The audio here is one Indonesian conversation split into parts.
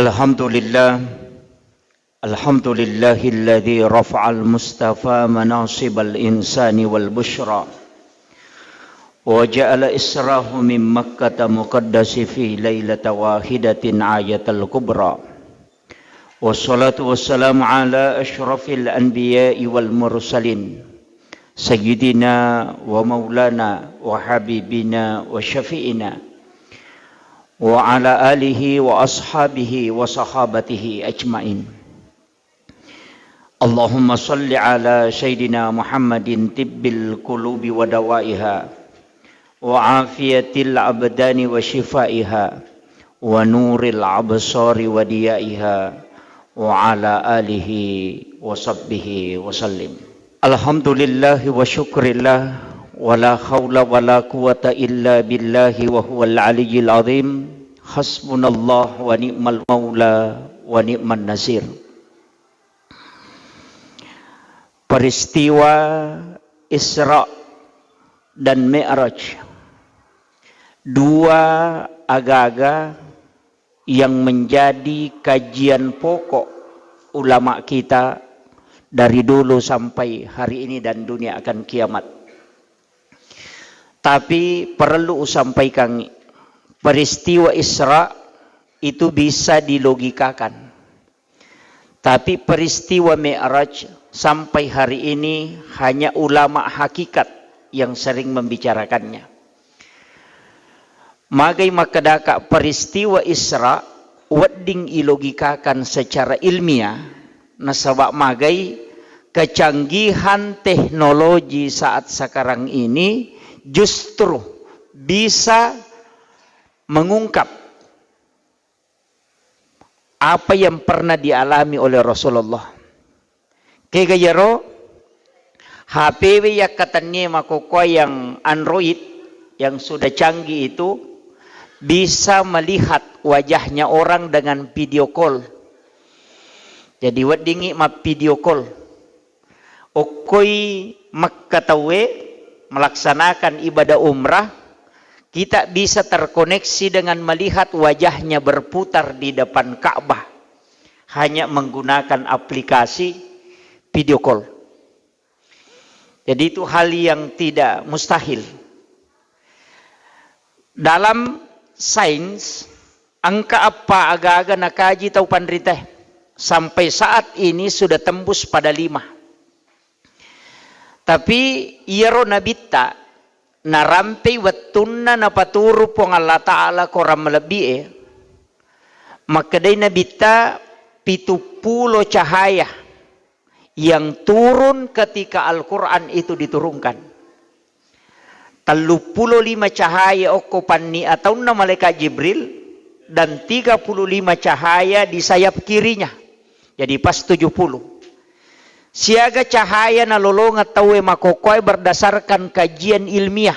Alhamdulillah, alhamdulillahilladzi rafa'al mustafa manasibal insani wal bushra wa ja'ala israhu min makkata muqaddasi fi lailata wahidatin ayatal kubra. Wassalatu wassalamu ala asyrafil anbiya'i wal mursalin sayyidina wa maulana wa habibina wa syafi'ina wa ala alihi wa ashabihi wa sahabatihi ajmain. Allahumma salli ala sayyidina Muhammadin tibbil qulubi wa dawaiha wa afiyatil abdani wa shifaiha wa nuril absari wa diyaiha wa ala alihi wa sahbihi wa sallim. Alhamdulillah wa syukrillah wala haula wala quwata illa billahi wa huwal aliyyil azim. Hasbunallah wa ni'mal maula wa ni'man nasir. Peristiwa Isra dan Mi'raj, dua aga-aga yang menjadi kajian pokok ulama kita dari dulu sampai hari ini dan dunia akan kiamat. Tapi perlu sampaikan, peristiwa Isra itu bisa dilogikakan. Tapi peristiwa Mi'raj sampai hari ini hanya ulama hakikat yang sering membicarakannya. Magai makadaka peristiwa Isra wedding ilogikakan secara ilmiah. Nasabak magai kecanggihan teknologi saat sekarang ini justru bisa mengungkap apa yang pernah dialami oleh Rasulullah. Kegayaro HP yang katanya makoko yang Android yang sudah canggih itu bisa melihat wajahnya orang dengan video call. Jadi wadingi map video call. Okoi makkatawe melaksanakan ibadah umrah, kita bisa terkoneksi dengan melihat wajahnya berputar di depan Ka'bah hanya menggunakan aplikasi video call. Jadi itu hal yang tidak mustahil. Dalam sains, angka apa agak-agak nakaji tahu pandriteh sampai saat ini sudah tembus pada 5. Tapi iaro nabitta narampe wattunna napaturu pong Allah Ta'ala koram lebih maka day nabitta 70 cahaya yang turun ketika Al-Quran itu diturunkan. 35 cahaya okopani atau malaikat Jibril dan 35 cahaya di sayap kirinya. Jadi pas 70. Siaga cahaya na lolongat tawe makokoy berdasarkan kajian ilmiah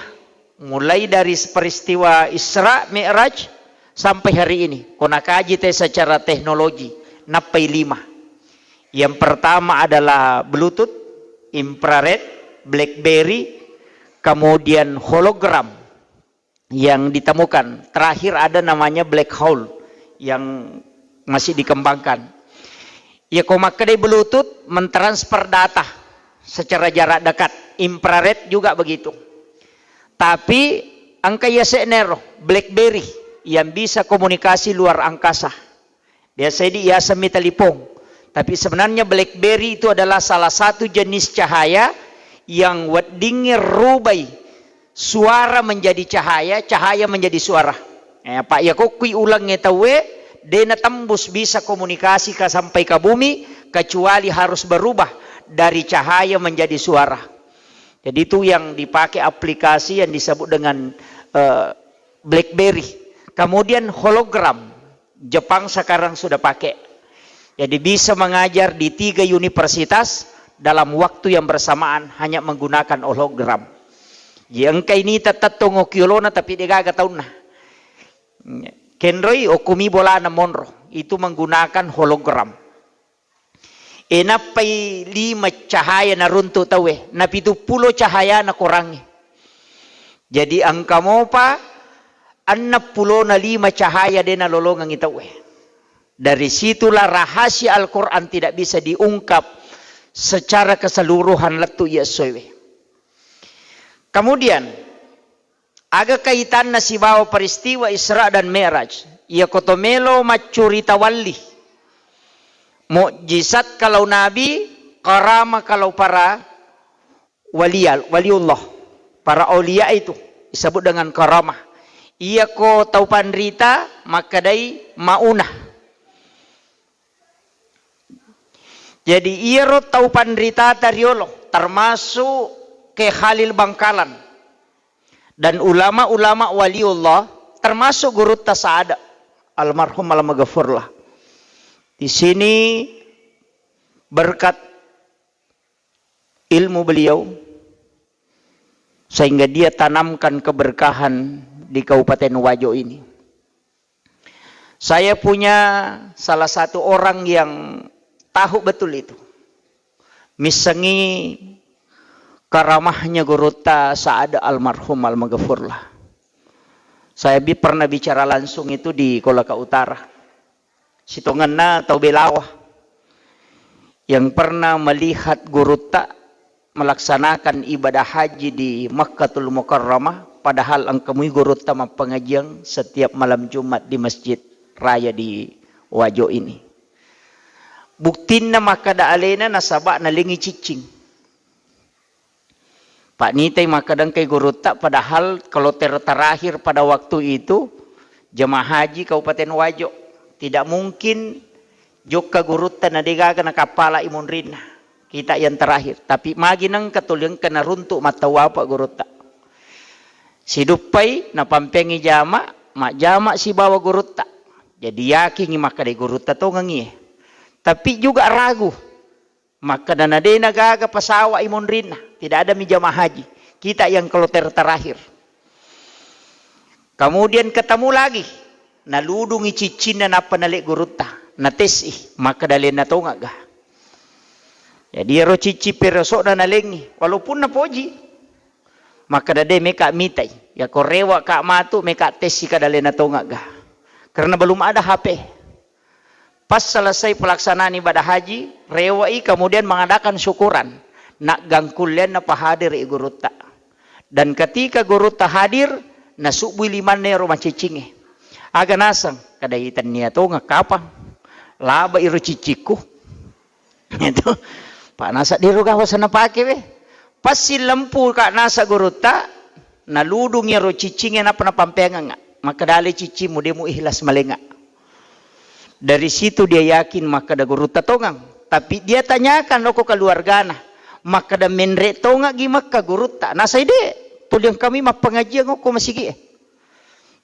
mulai dari peristiwa Isra Mi'raj sampai hari ini. Kona kaji teh secara teknologi napai 5. Yang pertama adalah Bluetooth, infrared, BlackBerry, kemudian hologram yang ditemukan. Terakhir ada namanya black hole yang masih dikembangkan. Ya komakadai Bluetooth mentransfer data secara jarak dekat. Infrared juga begitu. Tapi angka yasenero BlackBerry yang bisa komunikasi luar angkasa. Biasa di yasami telepon. Tapi sebenarnya BlackBerry itu adalah salah satu jenis cahaya yang weddingnya rubai suara menjadi cahaya, cahaya menjadi suara. Pak ya kok kui ulangnya tahu dena tembus bisa komunikasi sampai ke bumi kecuali harus berubah dari cahaya menjadi suara. Jadi itu yang dipakai aplikasi yang disebut dengan BlackBerry. Kemudian hologram, Jepang sekarang sudah pakai. Jadi bisa mengajar di 3 universitas dalam waktu yang bersamaan hanya menggunakan hologram. Yang ini tetap tunggu kiolona tapi dia gak tahu nah. Kenroy okumi bola na monro itu menggunakan hologram. Napai 5 cahaya na runtuh tawe, na 70 cahaya na kurangi. Jadi angka mo pa 65 cahaya din na lolongang itawe. Dari situlah rahasia Al-Quran tidak bisa diungkap secara keseluruhan letu ya soewe. Kemudian aga kaitan nasi bawa peristiwa Isra dan Mi'raj. Ia kotomelo macuri tawalli. Mukjizat kalau nabi, karamah kalau para waliullah, para aulia itu disebut dengan karamah. Ia ko tau panrita maka dai maunah. Jadi ia ro tau panrita tariolo termasuk ke Khalil Bangkalan dan ulama-ulama waliullah termasuk guru Tasada almarhum al-maghfurlah. Di sini berkat ilmu beliau sehingga dia tanamkan keberkahan di Kabupaten Wajo ini. Saya punya salah satu orang yang tahu betul itu. Misangi karamahnya guru Tasada almarhum al-maghfurlah. Saya pernah bicara langsung itu di Kolaka Utara. Sitonganna atau Belawah yang pernah melihat guru tak melaksanakan ibadah haji di Makkatul Mukarramah, padahal angkami guru tak pengajian setiap malam Jumat di Masjid Raya di Wajo ini. Buktina maka da alena nasabak nalingi cicing. Pak Nitai makadang kay guru tak, padahal kalau terakhir pada waktu itu jemaah haji Kabupaten Wajo tidak mungkin joka guru tak nadigaga na kapala imun rina kita yang terakhir, tapi maginang katulyang kena runtuk mata wapa guru tak sidupai na pampengi jama mak jama si bawa guru tak, jadi yakin maka de guru tak to ngangi, tapi juga ragu maka dana dena gaga pasawa imun rina tidak ada mijamah haji kita yang kalau terakhir. Kemudian ketemu lagi naludungi cicin na panalik guruta na tesi maka dalin na tonga ga. Jadi ro cici perosok na nalengi walaupun na poji maka dade meka mitai ya korewa ka matu meka tesi ka dalin na tonga ga. Karena belum ada HP. Pas selesai pelaksanaan ibadah haji, rewai kemudian mengadakan syukuran. Nak gangkulian na pahadir guru tak. Dan ketika guru tak hadir, nasubui liman nero macicinge. Aga nasang kadaitan niya to ngakapang. Laba iro ciciku. Itu Pak nasa diro gawas na pake be. Pas si lempu ka nasa guru tak, naludung iro cicinge na panapampenga nga. Makadali cicimu demo ihlas malenga. Dari situ dia yakin maka da guru tatongang. Tapi dia tanyakan loko keluargana. Maka da menre tonga gi maka guru tak. Nasa ide tuliang kami mapengajian ko masigi.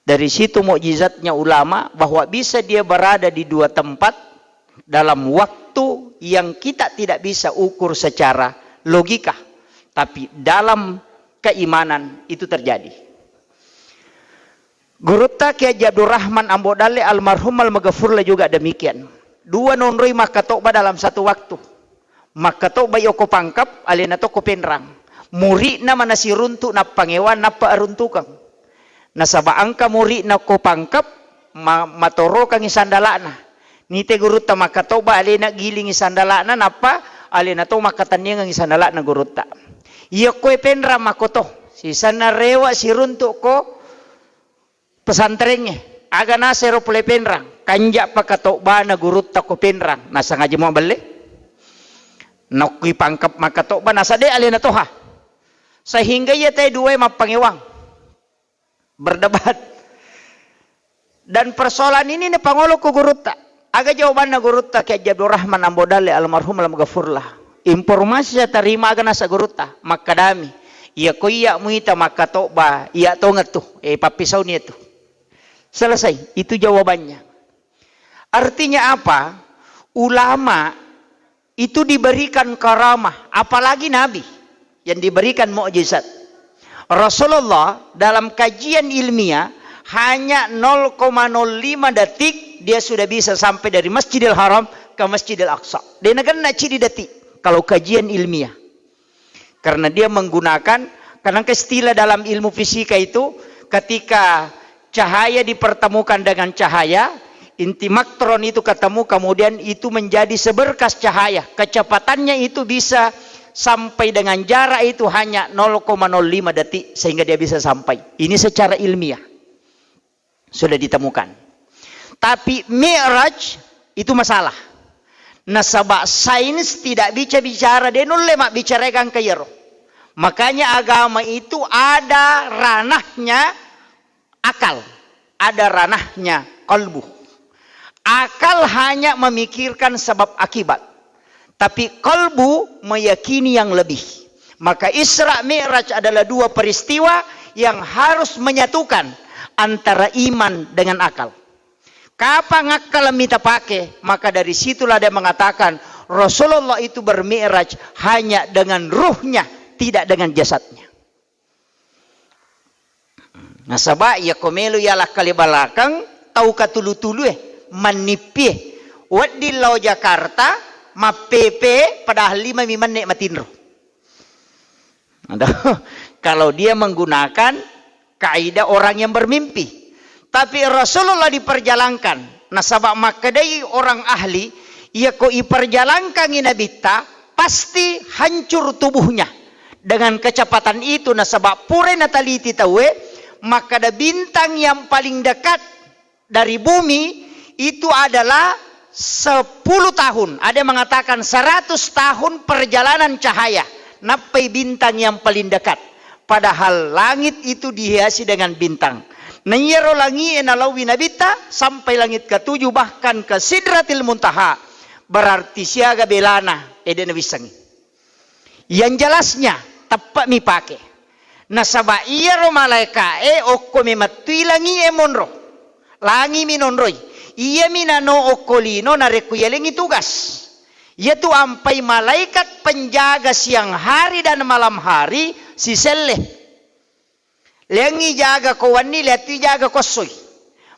Dari situ mukjizatnya ulama bahwa bisa dia berada di dua tempat dalam waktu yang kita tidak bisa ukur secara logika. Tapi dalam keimanan itu terjadi. Guru tak Kiai Abdul Rahman Ambodale almarhum al-maghfurlah juga demikian. Dua nonroi maka toba dalam satu waktu. Maka toba yoko pangkap alena to ko penrang. Muri na manasi runtuk na pangewan na paaruntukang. Nasaba angka muri na ko pangkap matoro kang isandalana. Nite guru ta maka toba alena giling isandalana napa alena to makatanya ng isandalana guru ta. Iya ko penrang makoto. Si sana rewa si runtuk ko pesantrennya aga nasero pule penrang kanjak pakato ba na gurut ta ko penrang nasa ngaji mo balik nakui pangkap makato ba nasa de alina toha sehingga ia tay dua mapangewang berdebat dan persoalan ini ne pangolo ko gurut ta aga jawaban na gurut ta Kiai Abdul Rahman Ambodale almarhum al-maghfurlah informasi saya terima aga nasa gurut ta makadami iya ko iya muita makato ba iya tongat tu papisaw niya tu. Selesai, itu jawabannya. Artinya apa? Ulama itu diberikan karamah, apalagi Nabi yang diberikan mukjizat. Rasulullah dalam kajian ilmiah hanya 0,05 detik dia sudah bisa sampai dari Masjidil Haram ke Masjidil Aqsa. Dia nak ciri detik kalau kajian ilmiah. Karena dia menggunakan, karena istilah dalam ilmu fisika itu ketika cahaya dipertemukan dengan cahaya, inti maktron itu ketemu, kemudian itu menjadi seberkas cahaya. Kecepatannya itu bisa sampai dengan jarak itu hanya 0,05 detik sehingga dia bisa sampai. Ini secara ilmiah sudah ditemukan. Tapi Mi'raj itu masalah. Nah, sebab sains tidak bisa bicara dia lemak bicarakan ke yero. Makanya agama itu ada ranahnya akal, ada ranahnya kalbu. Akal hanya memikirkan sebab akibat, tapi kalbu meyakini yang lebih. Maka Isra Mi'raj adalah dua peristiwa yang harus menyatukan antara iman dengan akal. Kapan akal kita pakai, maka dari situlah dia mengatakan Rasulullah itu bermi'raj hanya dengan ruhnya, tidak dengan jasadnya. Nah, sebab ya komelu ialah kali belakang tahu katulu-tulu manipih wadi lau Jakarta mapepe padahal 5 menit matinro. Kalau dia menggunakan kaidah orang yang bermimpi, tapi Rasulullah diperjalankan. Nah, sabab makadai orang ahli ia ko iperjalankan inabita pasti hancur tubuhnya dengan kecepatan itu. Nah, sabab pure nataliti tahu maka ada bintang yang paling dekat dari bumi itu adalah 10 tahun. Ada yang mengatakan 100 tahun perjalanan cahaya. Napai bintang yang paling dekat. Padahal langit itu dihiasi dengan bintang. Nanyero langi enalawi nabita sampai langit ke-7 bahkan ke Sidratil Muntaha. Berarti siaga belana eden wisangi. Yang jelasnya tepat mi pake. Nasaba iya ro malaika okko mi matui langi monro. Langi minonroi. Iya minano okolino narekuyelengi tugas. Yaitu ampai malaikat penjaga siang hari dan malam hari si seleh. Lengi jaga kowani liati jaga kosoi.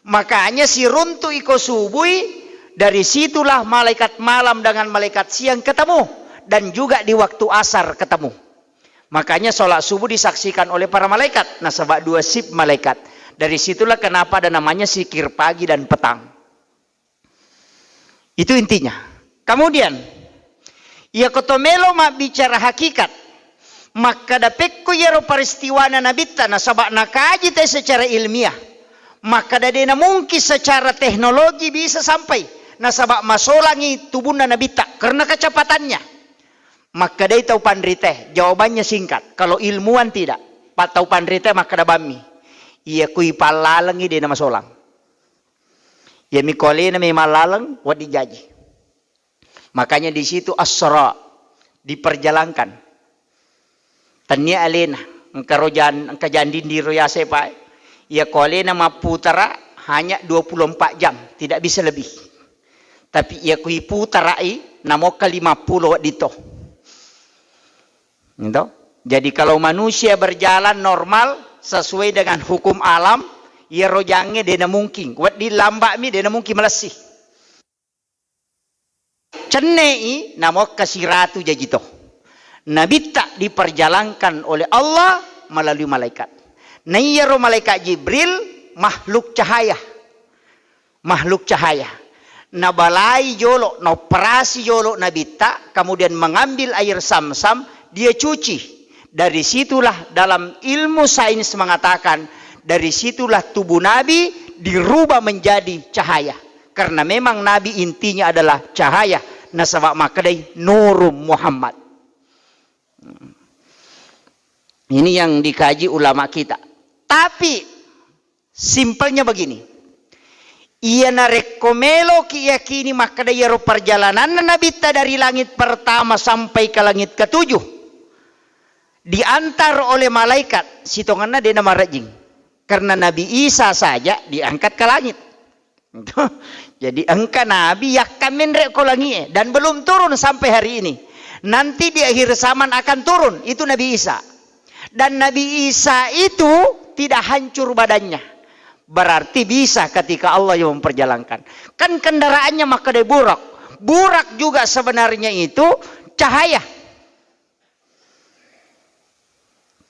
Makanya si runtu iko subui dari situlah malaikat malam dengan malaikat siang ketemu dan juga di waktu asar ketemu. Makanya sholat subuh disaksikan oleh para malaikat. Nah, sebab 2 sip malaikat. Dari situlah kenapa ada namanya zikir pagi dan petang. Itu intinya. Kemudian, ia kotomelo mak bicara hakikat. Maka dapekku yero peristiwana nabita na sabak nakaji teh secara ilmiah. Maka dadena mungkin secara teknologi bisa sampai. Na sabak masolangi tubuhna nabita karena kecepatannya. Maka dia tahu pandrite. Jawabannya singkat. Kalau ilmuwan tidak. Pak tahu pandrite maka da bami. Ia kui palalangi dia nama solang. Ya mikole na may malalang wat dijaji. Makanya di situ asra diperjalankan. Tanya alena engka jandin di royase pak. Ya kole na maputara hanya 24 jam, tidak bisa lebih. Tapi ia kui putarai namo ka 50 dito. Gitu? Jadi kalau manusia berjalan normal sesuai dengan hukum alam, ia rojangnya dia mungkin. Wat di lambak mi dia mungkin melesih. Cenei namo kasiratu jajito. Nabi tak diperjalankan oleh Allah melalui malaikat. Nayyaro malaikat Jibril makhluk cahaya. Makhluk cahaya. Nabalai jolo, operasi jolo Nabi tak kemudian mengambil air Sam-Sam, dia cuci. Dari situlah dalam ilmu sains mengatakan dari situlah tubuh Nabi dirubah menjadi cahaya. Karena memang Nabi intinya adalah cahaya. Nasabak makadai Nurum Muhammad. Ini yang dikaji ulama kita. Tapi simpelnya begini. Ia narekomelo kiyakini makadai yaro perjalanan Nabi dari langit pertama sampai ke langit ke-7. Diantar oleh malaikat. Sitonganna dia nama rajing. Karena Nabi Isa saja diangkat ke langit. Jadi engkau Nabi yakamin rekolangi dan belum turun sampai hari ini. Nanti di akhir zaman akan turun. Itu Nabi Isa. Dan Nabi Isa itu tidak hancur badannya. Berarti bisa ketika Allah yang memperjalankan. Kan kendaraannya maka dia burak. Burak juga sebenarnya itu cahaya.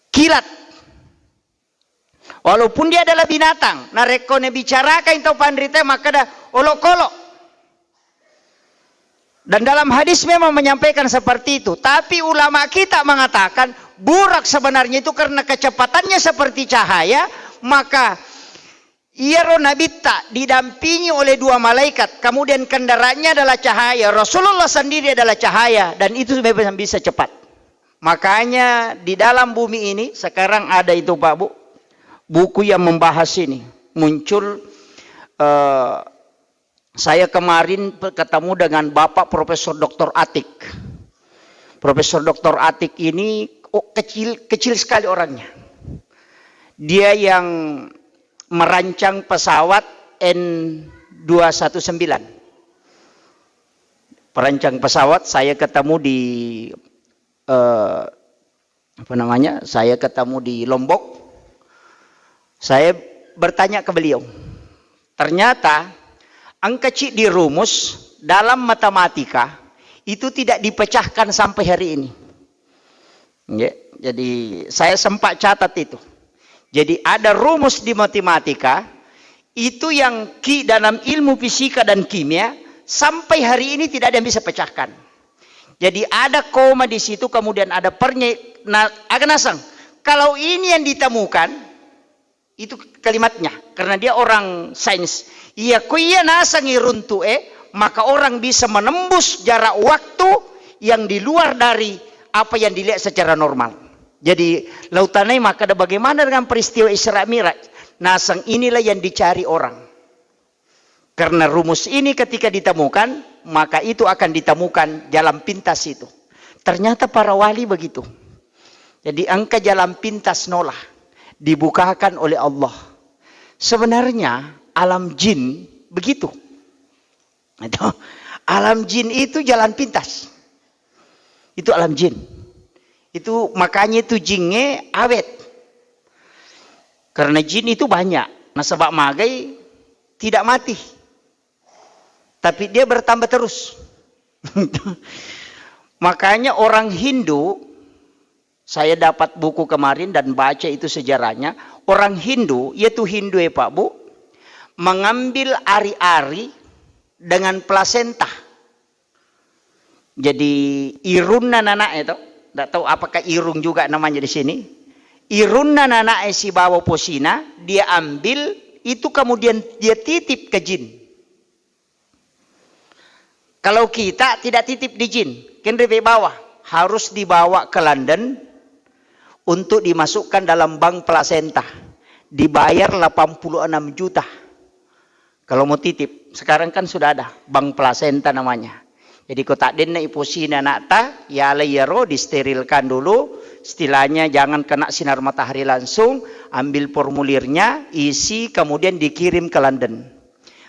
Kilat. Walaupun dia adalah binatang, narekone bicarakan itu pandrita maka dah olok-olok. Dan dalam hadis memang menyampaikan seperti itu. Tapi ulama kita mengatakan burak sebenarnya itu karena kecepatannya seperti cahaya, maka Iyarona bitta didampingi oleh dua malaikat, kemudian kendaraannya adalah cahaya. Rasulullah sendiri adalah cahaya dan itu memang bisa cepat. Makanya di dalam bumi ini sekarang ada itu Pak Bu, buku yang membahas ini muncul. Saya kemarin ketemu dengan Bapak Profesor Dr. Atik. Profesor Dr. Atik ini kecil sekali orangnya. Dia yang merancang pesawat N219. Perancang pesawat, saya ketemu di saya ketemu di Lombok. Saya bertanya ke beliau, ternyata angka C di rumus dalam matematika itu tidak dipecahkan sampai hari ini. Ya, jadi saya sempat catat itu. Jadi ada rumus di matematika itu yang dalam ilmu fisika dan kimia sampai hari ini tidak ada yang bisa pecahkan. Jadi ada koma di situ, kemudian ada pernya. Nah, agak nasang. Kalau ini yang ditemukan, itu kalimatnya, karena dia orang sains. Iya, kuya nasangi runtu maka orang bisa menembus jarak waktu yang di luar dari apa yang dilihat secara normal. Jadi lautanai maka ada bagaimana dengan peristiwa Isra Mi'raj? Nasang inilah yang dicari orang. Karena rumus ini ketika ditemukan, maka itu akan ditemukan jalan pintas itu. Ternyata para wali begitu. Jadi angka jalan pintas nolah dibukakan oleh Allah. Sebenarnya alam jin begitu. Alam jin itu jalan pintas. Itu alam jin. Itu makanya itu jinnya awet. Karena jin itu banyak. Nah sebab magai tidak mati. Tapi dia bertambah terus. Makanya orang Hindu, saya dapat buku kemarin dan baca itu sejarahnya. Orang Hindu, yaitu Hindu ya Pak Bu, mengambil ari-ari dengan plasenta. Jadi irunna nana itu, tidak tahu apakah irung juga namanya di sini. Irunna nana si bawa posina, dia ambil itu kemudian dia titip ke jin. Kalau kita tidak titip di jin, kan lebih bawah, harus dibawa ke London untuk dimasukkan dalam bank plasenta. Dibayar 86 juta. Kalau mau titip, sekarang kan sudah ada bank plasenta namanya. Jadi kau tak denna iposina nakta, ya layero disterilkan dulu, istilahnya jangan kena sinar matahari langsung, ambil formulirnya, isi kemudian dikirim ke London.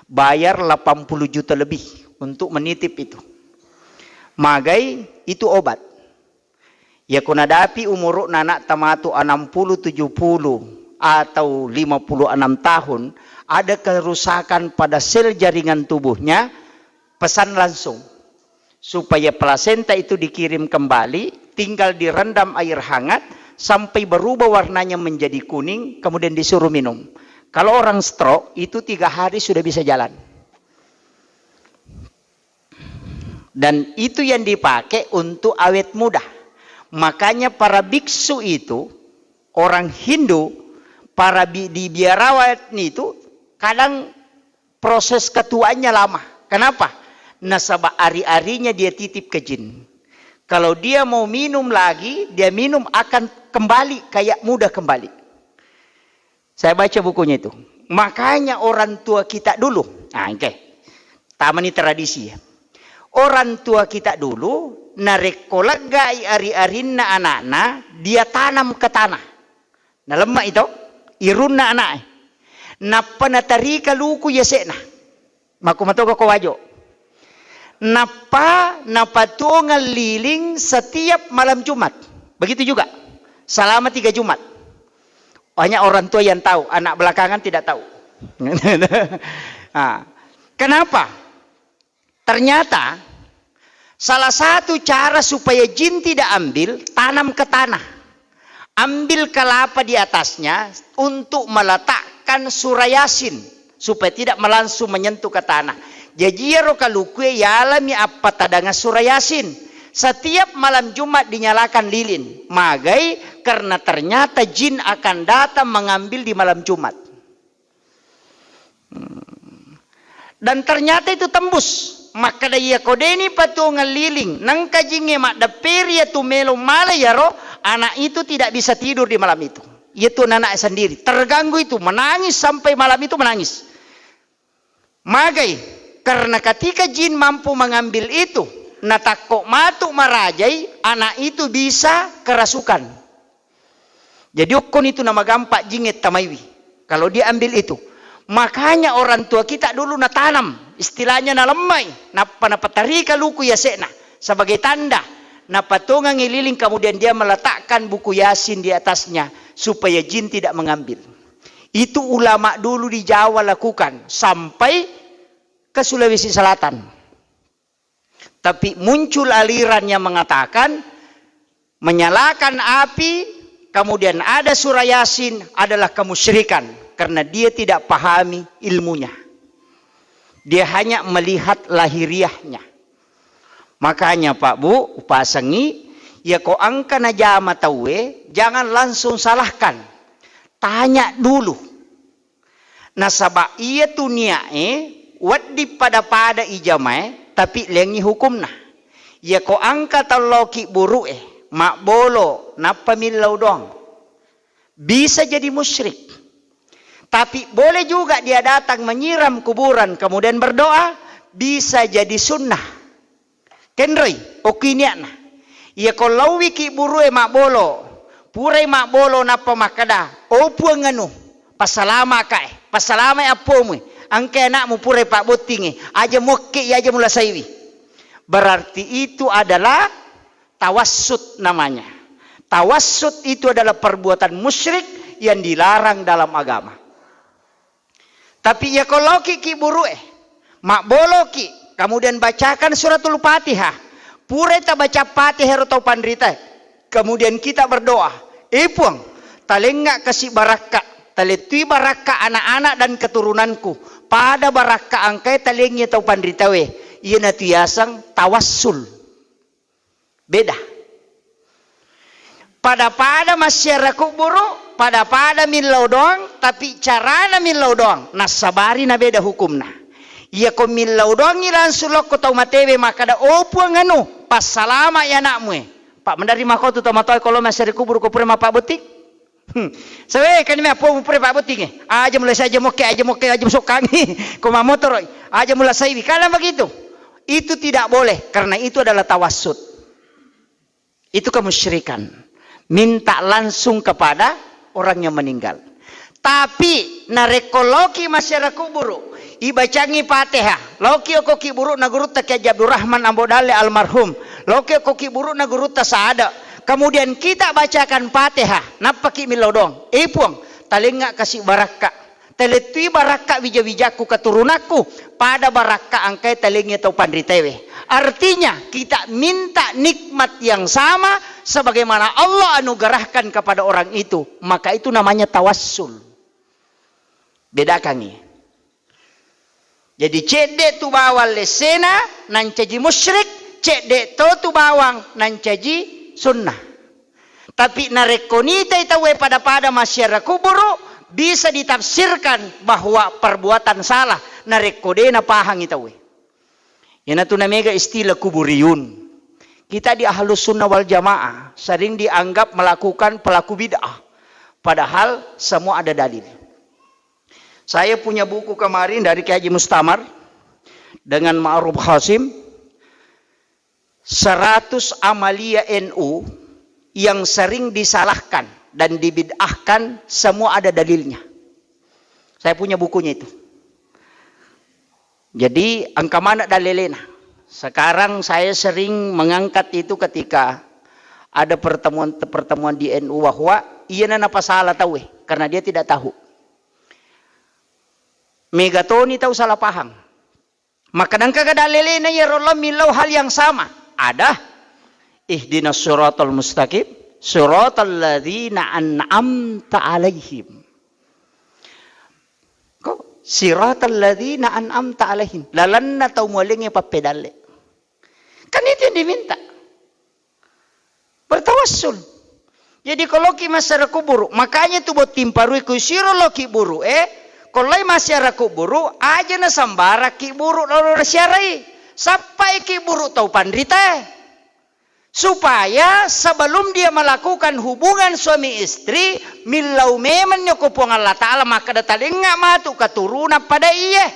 Bayar 80 juta lebih untuk menitip itu. Magai itu obat. Ya kunadapi umur nanak tamatu 60 70 atau 56 tahun, ada kerusakan pada sel jaringan tubuhnya, pesan langsung supaya plasenta itu dikirim kembali, tinggal direndam air hangat sampai berubah warnanya menjadi kuning, kemudian disuruh minum. Kalau orang stroke itu 3 hari sudah bisa jalan. Dan itu yang dipakai untuk awet muda. Makanya para biksu itu, orang Hindu, para di biarawat itu, kadang proses ketuaannya lama. Kenapa? Nasabah ari-arinya dia titip ke jin. Kalau dia mau minum lagi, dia minum akan kembali kayak muda kembali. Saya baca bukunya itu. Makanya orang tua kita dulu, taman ini tradisi ya. Orang tua kita dulu narekolagai ari-arinna anak-anak, dia tanam ke tanah. Nah lemak itu, irunna anak. Napa natarika luku yasena. Maku matoka ko wajo. Napa napatungal liling setiap malam Jumat. Begitu juga. Selama 3 Jumat. Banyak orang tua yang tahu, anak belakangan tidak tahu. Nah, kenapa? Ternyata salah satu cara supaya jin tidak ambil, tanam ke tanah. ambil kelapa di atasnya untuk meletakkan surah Yasin supaya tidak langsung menyentuh ke tanah. Jadi ya rokalukue ya alami apa tadanga surah Yasin. Setiap malam Jumat dinyalakan lilin. Magai karena ternyata jin akan datang mengambil di malam Jumat. Dan ternyata itu tembus. Maka daya kodeni patungan liling. Nang kajinge mak daperia tu melo mala ya ro. Anak itu tidak bisa tidur di malam itu. Itu anak sendiri. Terganggu itu. Menangis sampai malam itu menangis. Magai. Karena ketika jin mampu mengambil itu. Natakok matuk marajai. Anak itu bisa kerasukan. Jadi ukun itu nama gampak jinget tamaiwi. Kalau dia ambil itu. Makanya orang tua kita dulu natanam. Istilahnya na lemai. Napatarika luku yasena. Sebagai tanda. Napatungan ngililing kemudian dia meletakkan buku Yasin di atasnya. Supaya jin tidak mengambil. Itu ulama dulu di Jawa lakukan. Sampai ke Sulawesi Selatan. Tapi muncul aliran yang mengatakan. Menyalakan api. Kemudian ada surah Yasin adalah kemusyrikan. Karena dia tidak pahami ilmunya. Dia hanya melihat lahiriahnya. Makanya Pak Bu, pasangi, ya ko angka na jama tawe, jangan langsung salahkan. Tanya dulu. Nasaba iya tuniae, wadi pada ijamae, tapi lengi hukumna. Ya ko angka taloki buru'e, mak bolo, napamilaw dong. Bisa jadi musyrik. Tapi boleh juga dia datang menyiram kuburan kemudian berdoa. Bisa jadi sunnah. Kenroi, okiniana. Ia kalau wiki burue mak bolo. Purai mak bolo napa makada. Opu nganu. Pasalama kae. Pasalama apomu. Angke anakmu purai pak botingi. Aja mokke aja mula saiwi. Berarti itu adalah tawassut namanya. Tawassut itu adalah perbuatan musyrik yang dilarang dalam agama. Tapi ya kalau ki buru'e, mak bolo ki, kemudian bacakan suratul Fatihah. Pura ta baca Fatihah atau pandrita. Kemudian kita berdoa. Ipuang, talengak kasih baraka. Taletui baraka anak-anak dan keturunanku. Pada baraka angkai talengnya atau pandritawe. Ia natuyasang tawassul. Beda. Pada masyarakat buruk. Pada milau doang, tapi carana milau doang. Nasabari na beda hukumna. Ia ko milau doang ilan sulok ko tau matewe maka da opu nganu pas salama ya nakmu. Pak menerima kau tu tau matoi kalau masyarakat kubur ko pure pak butik. Sawe kan me apo pure pak butik. Aja mulai saja moke aja sokangi. Ko motor aja mulai saiwi. Kalau begitu. Itu tidak boleh karena itu adalah tawassut. Itu kemusyrikan. Minta langsung kepada orang yang meninggal. Tapi narekoloki masyarakat kuburu ibacangi Fatihah. Loki koki buruk na guru ta Kiai Abdul Rahman Ambodale almarhum. Loki koki buruk na guru ta Saada. Kemudian kita bacakan Fatihah. Napaki milodong. Ipuang talinga kasih baraka. Teletui baraka wija-wijaku keturunanku pada baraka angkai telingi atau pandritewe. Artinya kita minta nikmat yang sama sebagaimana Allah anugerahkan kepada orang itu. Maka itu namanya tawassul. Bedakan nih. Jadi cede tu bawang lesena nan caji musyrik, cede to tu bawang nan caji sunnah. Tapi narekonita itawe pada masyarakat kuburu bisa ditafsirkan bahwa perbuatan salah. Narekodena pahang itawe. Yan ito na mega istilah kuburiyun. Kita di Ahlus Sunnah wal Jamaah sering dianggap melakukan pelaku bid'ah. Padahal semua ada dalil. Saya punya buku kemarin dari Kiai Haji Mustamar dengan Ma'ruf Hasim 100 amalia NU yang sering disalahkan dan dibid'ahkan, semua ada dalilnya. Saya punya bukunya itu. Jadi angka mana dalilnya? Sekarang saya sering mengangkat itu ketika ada pertemuan di NU bahwa iya napa salah tahu karena dia tidak tahu. Megatoni tahu salah paham. Maka dan kagak dalilnya ya Allah milau hal yang sama. Ada ihdinas siratal mustaqim siratal ladzina an'amta alaihim. Kok siratal ladzina an'amta alaihim, lalanna tau mualingi papedale. Kan itu yang diminta. Bertawassul. Jadi kalau ki masyarakat kuburu, makanya tu buat timparui ku siro lo ki buru kalau masyarakat kuburu aja na sambara ki buru lalu siarai. Sampai ki buru tau pandrita. Supaya sebelum dia melakukan hubungan suami istri, milau meman nyokopong Allah Ta'ala, maka datali enggak matu keturunan pada iya.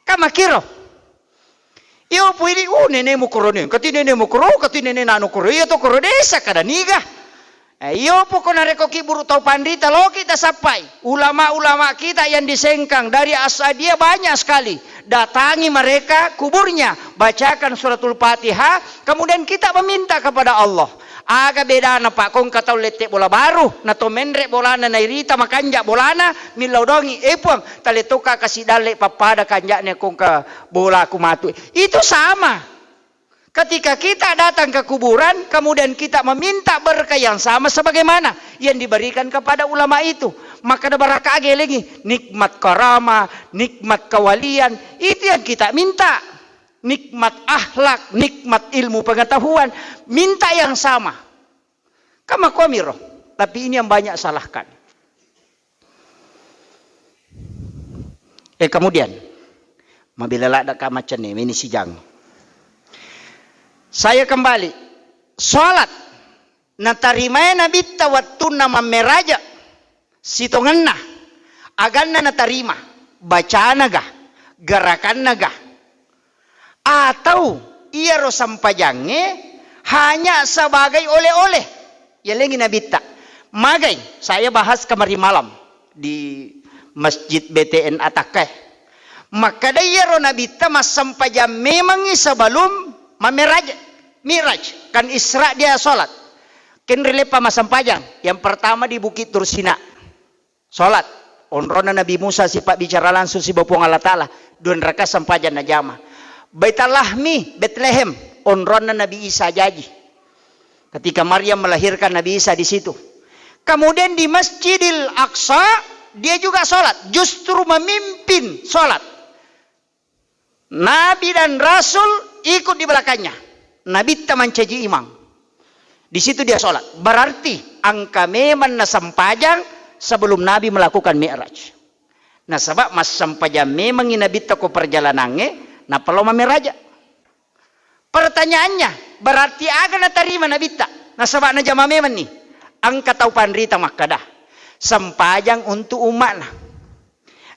Kama kiro. Iyo pwede, nenek mo kuro niyo. Kati nenek mo kuro, kati nenek nano kuro. Iyo to kuro desa kada niga. Iyo po ko nareko kiburu tau pandita lo kita sampai. Ulama-ulama kita yang disengkang dari Asadiyah banyak sekali. Datangi mereka kuburnya, bacakan suratul Fatihah, kemudian kita meminta kepada Allah. Aga beda na pak kong katau lete bola baru, na to menrek bolana na irita makanja bolana milau dongi epuang taletoka kasih dale papada kanjaknya kong ka bola kumatu. Itu sama. Ketika kita datang ke kuburan, kemudian kita meminta berkah yang sama sebagaimana yang diberikan kepada ulama itu. Maka ada barakah lagi, nikmat karama, nikmat kewalian, itu yang kita minta. Nikmat akhlak, nikmat ilmu pengetahuan, minta yang sama. Kama komiro, tapi ini yang banyak salahkan. Kemudian, mabila ada kamacan ini si jang. Saya kembali, sholat natarimaya nabi tawatun nama meraja sitonganna aganna natarima bacaan naga gerakan naga atau ia rosampajange hanya sebagai oleh-oleh ya lagi nabi tak magai. Saya bahas kemarin malam di Masjid BTN Atakeh, maka dia ro nabi tak masampajang memang sebelum Miraj kan Isra dia sholat. Ken rilepa masampajang. Yang pertama di Bukit Tursina. Sholat. Onrona Nabi Musa sifat bicara langsung si Bapung Allah Ta'ala. 2 rakaat sampajang na jama. Baitalahmi Bethlehem. Onrona Nabi Isa jaji. Ketika Maryam melahirkan Nabi Isa di situ. Kemudian di Masjidil Aqsa dia juga sholat. Justru memimpin sholat. Nabi dan Rasul ikut di belakangnya. Nabi taman caji imam. Di situ dia sholat. Berarti angka memang nasampajang sebelum Nabi melakukan Mi'raj. Nah sebab mas sampajang memang Nabi tako perjalanannya. Nah perlu mamiraja. Pertanyaannya berarti agak natarima Nabi tak. Nah sebab na jama memang nih. Angka tau pandrita makadah. Sampajang untuk umat nah.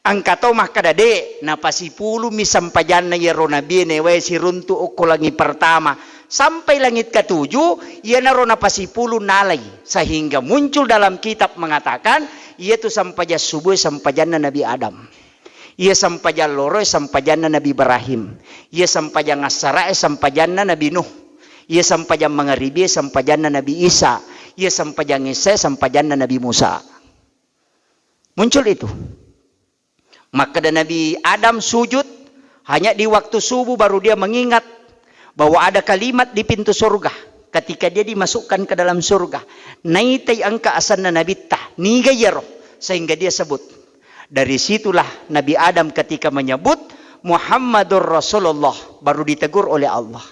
Angka tau makadade na pasipulu mi sampajan na yero nabi newe si runtu oko langi pertama sampai langit ke-7 ia naro na pasipulu nalay sehingga muncul dalam kitab mengatakan ia tu sampaja subuh sampajan na Nabi Adam, ia sampajan loro sampajan na Nabi Ibrahim, ia sampajan ngasara sampajan na Nabi Nuh, ia sampajan mangaribi sampajan na Nabi Isa, ia sampajan Isa sampajan na Nabi Musa. Muncul itu. Maka dan Nabi Adam sujud hanya di waktu subuh baru dia mengingat bahwa ada kalimat di pintu surga ketika dia dimasukkan ke dalam surga. Naitai angka asanna Nabi tah niga yero sehingga dia sebut. Dari situlah Nabi Adam ketika menyebut Muhammadur Rasulullah baru ditegur oleh Allah.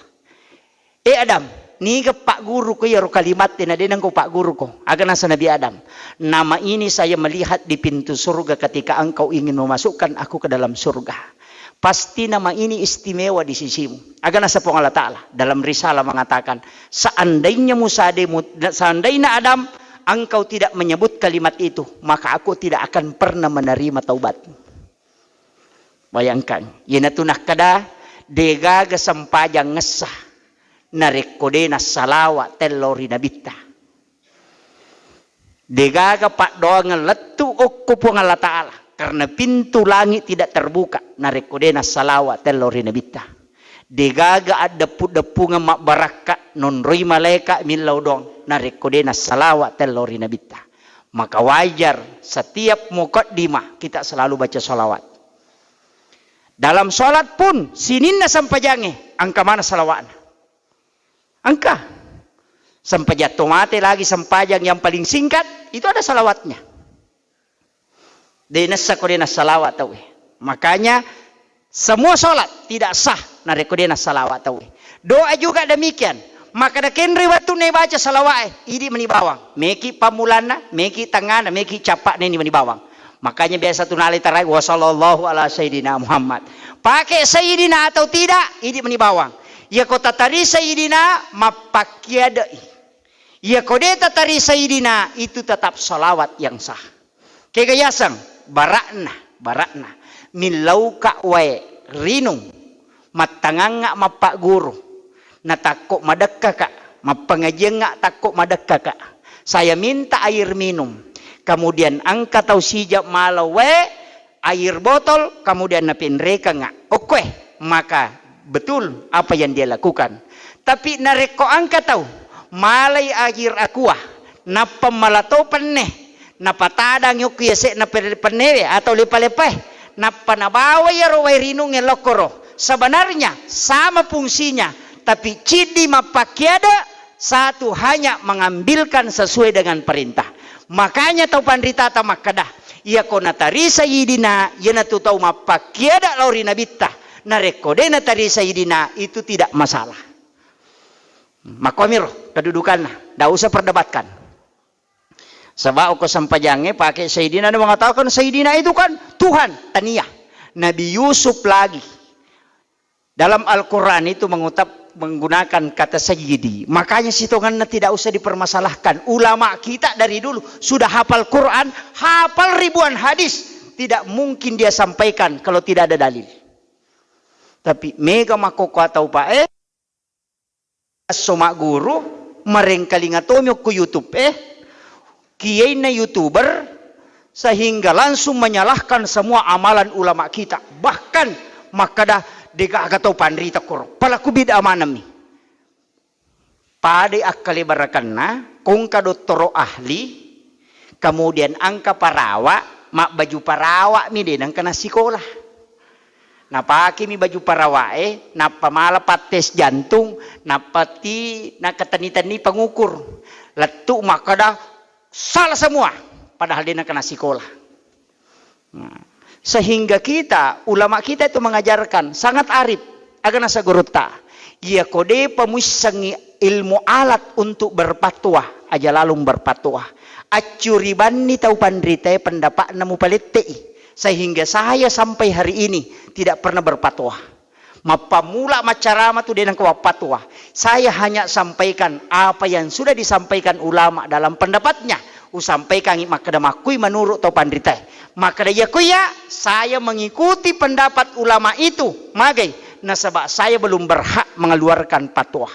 Adam, niga pak guru ko yero kalimat na dinang ko pak guru ko. Aga nasa Nabi Adam. Nama ini saya melihat di pintu surga ketika engkau ingin memasukkan aku ke dalam surga. Pasti nama ini istimewa di sisimu. Aga nasa pong Allah Ta'ala. Dalam risalah mengatakan, seandainya seandainya Adam, engkau tidak menyebut kalimat itu, maka aku tidak akan pernah menerima taubatmu. Bayangkan, yanatunah kada, degaga sampajang ngesah, narekode na salawa telori nabita. Degaga pak doang letu okko pong Allah Ta'ala. Karena pintu langit tidak terbuka. Narekode na salawa telori nabita. Degaga ada depu mak baraka non roi malaika milau dong. Narekode na salawa telori nabita. Maka wajar setiap muqaddimah kita selalu baca salawat. Dalam salat pun sininna sampajange angka mana salawatna. Angka. Sampai jatuh mati lagi sempajang yang paling singkat, itu ada salawatnya. Dinasa kodena salawat tahu. Makanya semua sholat tidak sah narekodena salawat tahu. Doa juga demikian. Maka da kenri waktu ne baca salawat idi meni bawang. Meki pamulana, meki tangana, meki capak ne meni bawang. Makanya biasa tunali tarai wa sallallahu ala sayyidina Muhammad. Pakai sayyidina atau tidak, idi meni bawang. Ya kota tari sayyidina mapakiada. Ya kodeta tari sayyidina itu tetap salawat yang sah. Kegayasang barakna min lauka wae rinung matanganga mapak guru na takok madakka kak mapengajian ngak takok madakka kak saya minta air minum kemudian angka tau sijap malau air botol kemudian napin reka ngak oke maka betul apa yang dia lakukan tapi nareko angka tau malai air aqua napa malato peneh napa tadang yuk yase na penewe atau lepa-lepah napa nabawa ya rawai rinung lokoro sebenarnya sama fungsinya tapi cidi mapakiada satu hanya mengambilkan sesuai dengan perintah. Makanya tau pandrita makadah ia kona tari sayyidina yana tu tau mapakiada lauri nabita narekodena tari sayyidina itu tidak masalah. Makomir kedudukannya dah usah perdebatkan. Sebab aku sampajangnya pakai sayyidina dan mengatakan sayyidina itu kan Tuhan taniyah. Nabi Yusuf lagi dalam Al-Quran itu menggunakan kata sayyidi. Makanya sitongannya tidak usah dipermasalahkan. Ulama kita dari dulu sudah hafal Quran, hafal ribuan hadis. Tidak mungkin dia sampaikan kalau tidak ada dalil. Tapi mega makoko atau pae somak guru merengkalingatomyo ku YouTube kiai na YouTuber sehingga langsung menyalahkan semua amalan ulama kita. Bahkan makadah dega agatau pandrita koro palaku bida amanam ni pade akali barakanna kung kadottoro ahli kemudian angka parawa mak baju parawa mi denang kana sekolah napaki mi baju parawa napa malapat tes jantung napati nakatani-tani pengukur letu makada salah semua padahal denang kana sekolah. Sehingga kita, ulama kita itu mengajarkan sangat arif agar nasa gurutta. Ia kode pemusangi ilmu alat untuk berpatwa, aja lalu berpatwa. Acuriban ni tahu pandrita pendapat namu palette. Sehingga saya sampai hari ini tidak pernah berpatwa. Mapamula macarama tu denang kawa patwa. Saya hanya sampaikan apa yang sudah disampaikan ulama dalam pendapatnya. Usampaikan makadamakui menurut tau pandrita. Maka ya saya mengikuti pendapat ulama itu magai nasabak saya belum berhak mengeluarkan fatwa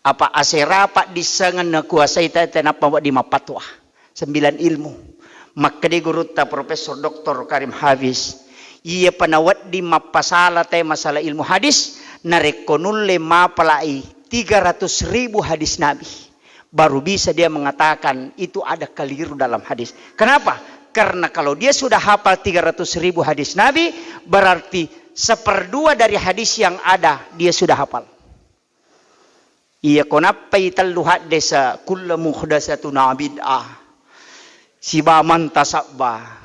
apa aserapat disangan na kuasai tenapa di mapatwa 9 ilmu maka di guruta Profesor Dr. Karim Hafiz ia penawat di mapasala masalah ilmu hadis narekonulle mapalai 300.000 hadis Nabi baru bisa dia mengatakan itu ada keliru dalam hadis. Kenapa? Karena kalau dia sudah hafal 300.000 hadis Nabi, berarti 1/2 dari hadis yang ada dia sudah hafal. Iya konapai tallu hadisa kullu muhdatsatun bid'ah. Siba man tasabba.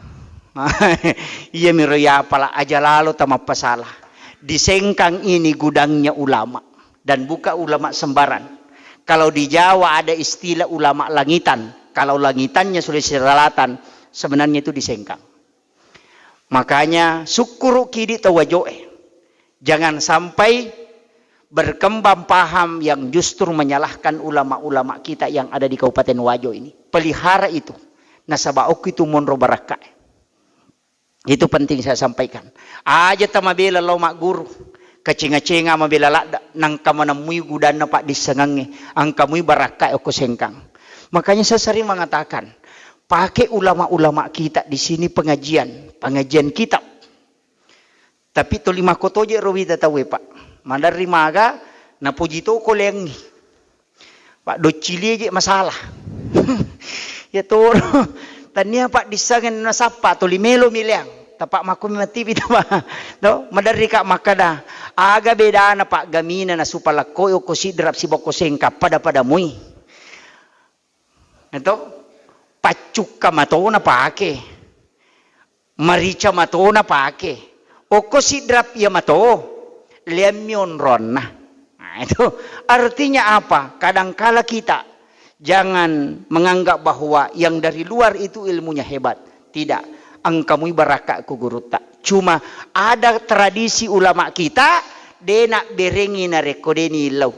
Iya miroya pala aja lalu tamapasalah. Di Sengkang ini gudangnya ulama dan bukan ulama sembarang. Kalau di Jawa ada istilah ulama langitan. Kalau langitannya sudah selatan, sebenarnya itu di Sengkang. Makanya syukur kidi tawajoe. Jangan sampai berkembang paham yang justru menyalahkan ulama-ulama kita yang ada di Kabupaten Wajo ini. Pelihara itu. Nasabaok itu monro baraka. Itu penting saya sampaikan. Aja tamabela lo mak guru. Kacinga-cinga mabila lada nang kamanamui gudana pak disengangi angkamui baraka oko Sengkang. Makanya saya sering mengatakan pakai ulama-ulama kita di sini pengajian kitab. Tapi to lima kotoje rawida tawe pak. Mandari maga na puji to kolengi. Pak do cili je masalah. Ya toro tania pak disangan na sapa to limelo miliang. tapak maku mati itu mah. No, madari ka makada. Aga beda na pak gamina na supalakoy o kusidrap si bokoseng ka pada muy. Ito, pacuk ka mato na pake. Marica mato na pake. O kusidrap ya mato. Lemyon ron na. Nah, itu artinya apa? Kadangkala kita jangan menganggap bahwa yang dari luar itu ilmunya hebat. Tidak. Angkamui baraka ku guruta. Cuma ada tradisi ulama kita, dia nak berengi na rekodeni ilau.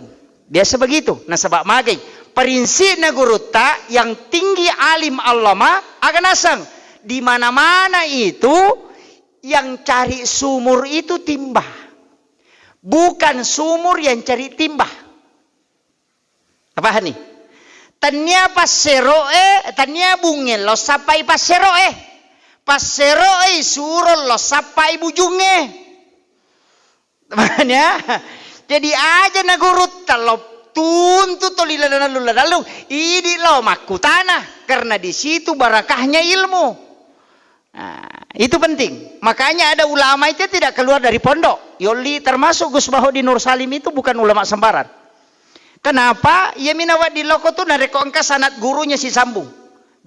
Biasa begitu. Nah sebab magai. Prinsip na guruta yang tinggi alim allama akan asang. Di mana-mana itu yang cari sumur itu timbah. Bukan sumur yang cari timbah. Apa nih? Tanya passeroe, tanya bungel lo sapai passeroe. Passeroe suruh lo sapai bujunge. Temannya. Jadi aja na gurut lo tuntut to lalu ini lo makutana karena di situ barakahnya ilmu. Nah, itu penting. Makanya ada ulama itu tidak keluar dari pondok. Yoli termasuk Gus Bahodin Nur Salim itu bukan ulama sembarang. Kenapa? Ya minawat di loko tuh nareko angka sanad gurunya si sambung.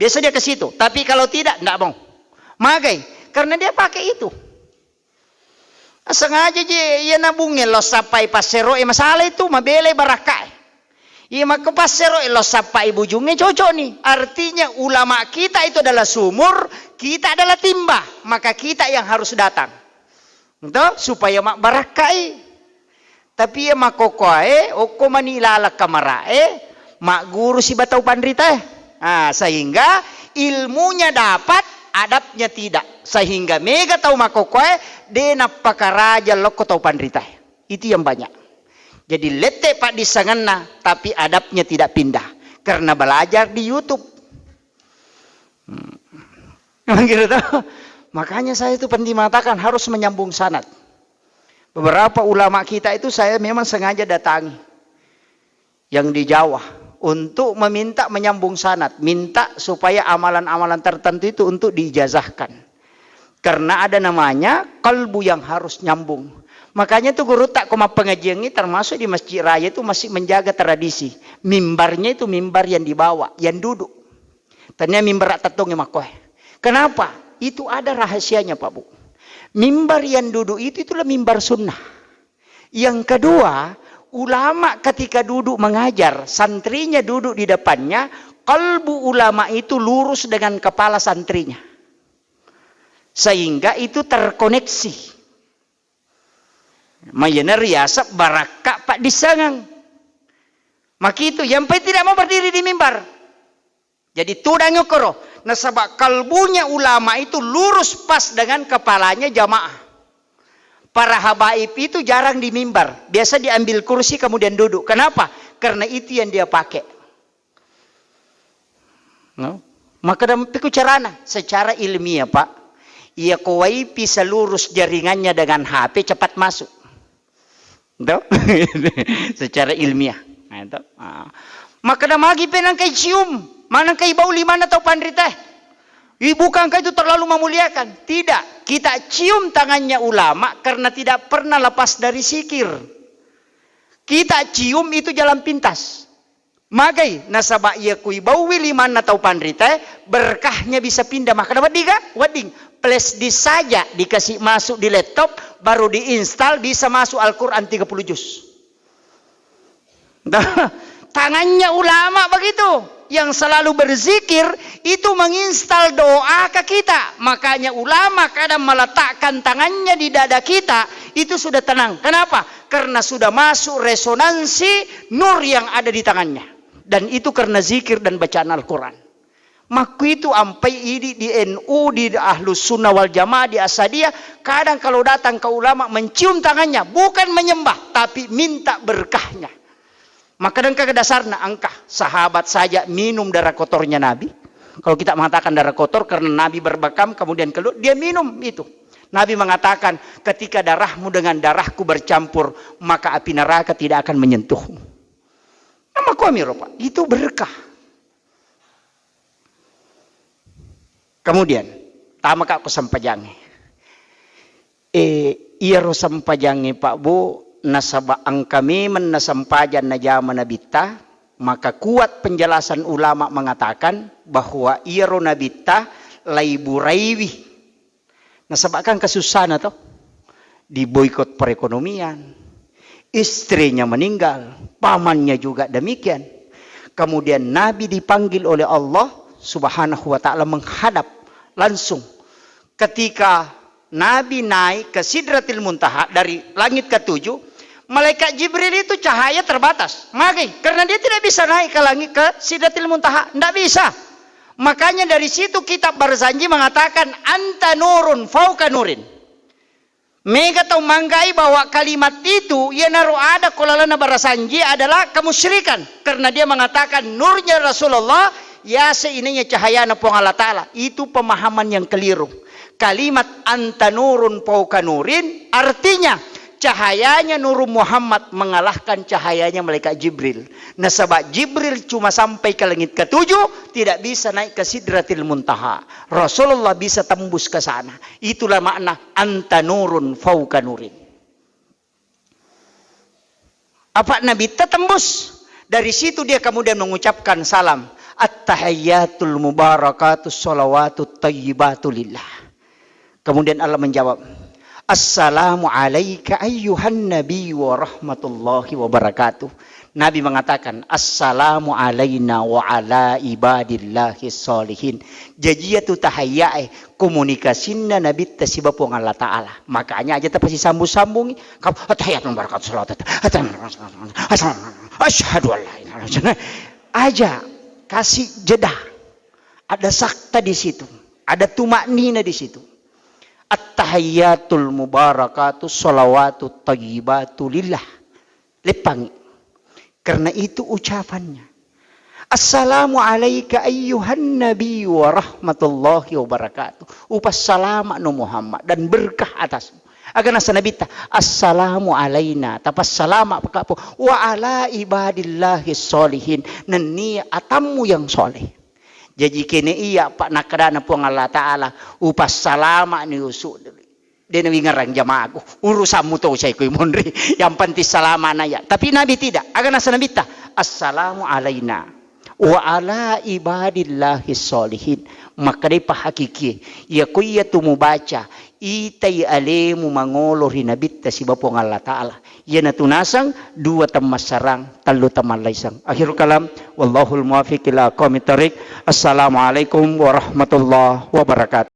Biasa dia ke situ. Tapi kalau tidak, enggak mau. Magai. Karena dia pakai itu. Sengaja je, ya nabungin lo sapai pasero. Masalah itu, mabele barakah. Iya maka pasero lo sapai bujungnya cocok nih. Artinya ulama kita itu adalah sumur, kita adalah timbah. Maka kita yang harus datang. Entah supaya mak barakai. Tapi ya mak kokoe, oko manilala kamarae, mak guru si batau pandrita. Nah, sehingga ilmunya dapat, adabnya tidak. Sehingga mega tau mak kokoe, dena pakaraja loko tau pandrita. Itu yang banyak. Jadi letek pak disanganna, tapi adabnya tidak pindah. Karena belajar di YouTube. Gitu. Makanya saya itu penting mengatakan harus menyambung sanad. Beberapa ulama kita itu saya memang sengaja datangi. Yang di Jawa. Untuk meminta menyambung sanad. Minta supaya amalan-amalan tertentu itu untuk diijazahkan. Karena ada namanya kalbu yang harus nyambung. Makanya tuh guru tak koma pengajian ini termasuk di Masjid Raya itu masih menjaga tradisi. Mimbarnya itu mimbar yang dibawa, yang duduk. Tanya mimbar tatong yang makoh. Kenapa? Itu ada rahasianya Pak Bu. Mimbar yang duduk itu itulah mimbar sunnah. Yang kedua, ulama ketika duduk mengajar, santrinya duduk di depannya, kalbu ulama itu lurus dengan kepala santrinya. Sehingga itu terkoneksi. Mayana riasa baraka pak disangang. Maka itu yang tidak mau berdiri di mimbar. Jadi tudang yukoro. Nah sebab kalbunya ulama itu lurus pas dengan kepalanya jamaah. Para habaib itu jarang di mimbar. Biasa diambil kursi kemudian duduk. Kenapa? Karena itu yang dia pakai. No? Maka dalam carana secara ilmiah Pak. Ia kawaipi selurus jaringannya dengan HP cepat masuk. Secara ilmiah. Maka dah magi penang kay cium, mana kay bauli mana tau pandrita. Bukankah itu terlalu memuliakan? Tidak. Kita cium tangannya ulama karena tidak pernah lepas dari zikir. Kita cium itu jalan pintas. Magai nasaba ia kui bauli mana tau pandrita, berkahnya bisa pindah. Maka dapat diga, wading. Flash disk saja dikasih masuk di laptop, baru diinstal bisa masuk Al-Quran 30 juz. Tangannya ulama begitu. Yang selalu berzikir itu menginstal doa ke kita. Makanya ulama kadang meletakkan tangannya di dada kita, itu sudah tenang. Kenapa? Karena sudah masuk resonansi nur yang ada di tangannya. Dan itu karena zikir dan bacaan Al-Quran. Maka itu sampai ini di NU, di Ahlus Sunnah wal Jamaah, di Asadiyah, kadang kalau datang ke ulama mencium tangannya, bukan menyembah, tapi minta berkahnya. Maka dan ke dasarnya angkah sahabat saja minum darah kotornya Nabi. Kalau kita mengatakan darah kotor karena Nabi berbakam kemudian keluar, dia minum itu. Nabi mengatakan ketika darahmu dengan darahku bercampur, maka api neraka tidak akan menyentuhmu. Nama Pak, itu berkah. Kemudian, tama kak ko sampajangi. iro sampajangi Pak Bu nasaba ang kami man nasampajan na jaman nabita, maka kuat penjelasan ulama mengatakan bahwa iro nabita laiburaiwi nasabakkan kesusahan atau diboikot perekonomian, istrinya meninggal, pamannya juga demikian. Kemudian Nabi dipanggil oleh Allah Subhanahu wa ta'ala menghadap langsung. Ketika Nabi naik ke Sidratil Muntaha dari langit ke-7, malaikat Jibril itu cahaya terbatas. Makanya karena dia tidak bisa naik ke langit ke Sidratil Muntaha, tidak bisa. Makanya dari situ kitab Barzanji mengatakan anta nurun fauka nurin. Mega tahu manggai bahwa kalimat itu ya naruh ada kolalana Barzanji adalah kemusyrikan karena dia mengatakan nurnya Rasulullah ya seininya cahaya napong Allah Ta'ala. Itu pemahaman yang keliru. Kalimat anta nurun fauka nurin artinya cahayanya Nur Muhammad mengalahkan cahayanya malaikat Jibril. Nah sebab Jibril cuma sampai ke langit ke-7, tidak bisa naik ke Sidratil Muntaha. Rasulullah bisa tembus ke sana. Itulah makna anta nurun fauka nurin. Apa Nabi tembus? Dari situ dia kemudian mengucapkan salam. At-tahiyyatul mubarakatus salawatut tayyibatu lillah. Kemudian Allah menjawab, Assalamu alaika ayyuhan nabi wa rahmatullahi wa barakatuh. Nabi mengatakan Assalamu alaina wa ala ibadillahi salihin. Jajiyatu tahayyae komunikasinna nabi tasibapung Allah Ta'ala. Makanya aja pasti sambung-sambungi. Tahiyyatul barakatuh salawat. Asyhadu an la ilaha illallah. Aja kasih jeda. Ada sakta di situ. Ada tumaknina di situ. At-tahiyyatul mubarakatuh salawatut tayyibatu lillah. Lepangi. Karena itu ucapannya. Assalamu alayka ayyuhan nabi wa rahmatullahi wa barakatuh. Upas salama no Muhammad dan berkah atasmu. Agar nasa nabita. Assalamu alayna. Tapas salama pakapo. Wa ala ibadillahi solihin. Nani atamu yang soleh. Jadi kini iya pak nakadana po Allah Ta'ala upas salama ni usu. Dia nabi ngarang jamaah urusanmu to saya kuy mondri yang penting salama naya. Tapi Nabi tidak. Agar nasa Nabi ta assalamu alaina wa ala ibadillahi solihin. Maka dia pahakiki ya kuya tumubaca itay alemu mangolo rinabita si bapong Allah Ta'ala. Yan na tunasang dua tamasarang talo tamalaysang. Akhirul kalam wallahul muwafiq ila aqwamit thariq. Assalamualaikum warahmatullahi wabarakatuh.